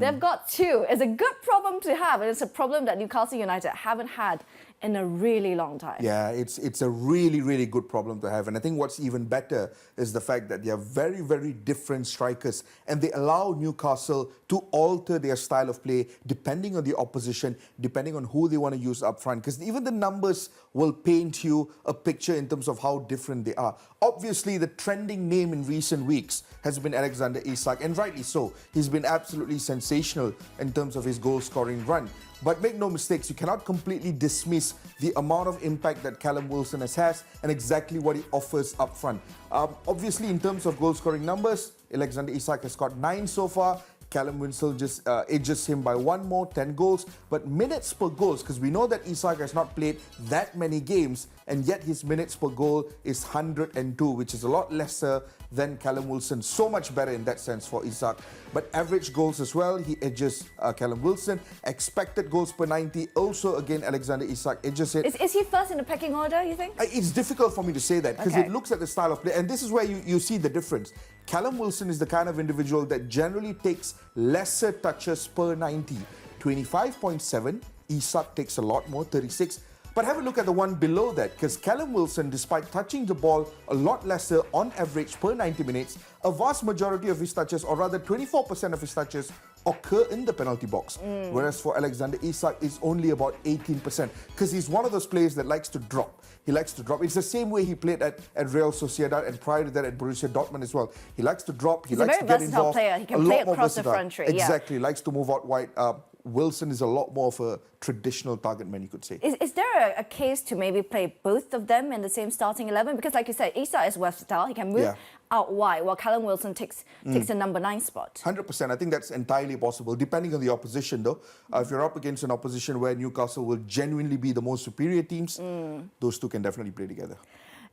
They've got two. It's a good problem to have, and it's a problem that Newcastle United haven't had in a really long time. Yeah, it's a really, really good problem to have. And I think what's even better is the fact that they are very, very different strikers, and they allow Newcastle to alter their style of play depending on the opposition, depending on who they want to use up front. Because even the numbers will paint you a picture in terms of how different they are. Obviously, the trending name in recent weeks has been Alexander Isak, and rightly so. He's been absolutely sensational in terms of his goal-scoring run. But make no mistakes, you cannot completely dismiss the amount of impact that Callum Wilson has and exactly what he offers up front. Obviously, in terms of goal-scoring numbers, Alexander Isak has got 9 so far. Callum Wilson just edges him by 1 more, 10 goals. But minutes per goals, because we know that Isak has not played that many games, and yet his minutes per goal is 102, which is a lot lesser than Callum Wilson. So much better in that sense for Isak. But average goals as well, he edges Callum Wilson. Expected goals per 90, also again Alexander Isak edges it. Is he first in the pecking order, you think? It's difficult for me to say that because it looks at the style of play, and this is where you see the difference. Callum Wilson is the kind of individual that generally takes lesser touches per 90. 25.7, Isak takes a lot more, 36. But have a look at the one below that, because Callum Wilson, despite touching the ball a lot lesser on average per 90 minutes, a vast majority of his touches, or rather 24% of his touches, occur in the penalty box. Whereas for Alexander Isak, it's only about 18%, because he's one of those players that likes to drop. He likes to drop. It's the same way he played at Real Sociedad, and prior to that at Borussia Dortmund as well. He likes to drop, he likes to get involved. He's a very versatile player. He can play across the front three. Exactly, likes to move out wide. Wilson is a lot more of a traditional target man, you could say. Is there a case to maybe play both of them in the same starting 11? Because like you said, Isak is versatile. He can move out wide, while Callum Wilson takes the number 9 spot. 100%. I think that's entirely possible, depending on the opposition, though. If you're up against an opposition where Newcastle will genuinely be the most superior teams, those two can definitely play together.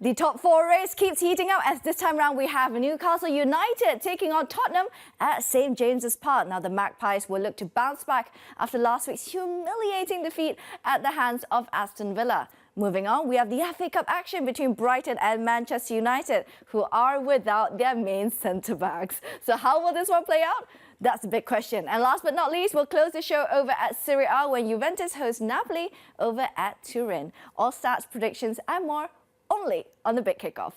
The top 4 race keeps heating up as this time round we have Newcastle United taking on Tottenham at St James's Park. Now the Magpies will look to bounce back after last week's humiliating defeat at the hands of Aston Villa. Moving on, we have the FA Cup action between Brighton and Manchester United, who are without their main centre-backs. So how will this one play out? That's a big question. And last but not least, we'll close the show over at Serie A when Juventus host Napoli over at Turin. All stats, predictions and more only on the Big Kickoff.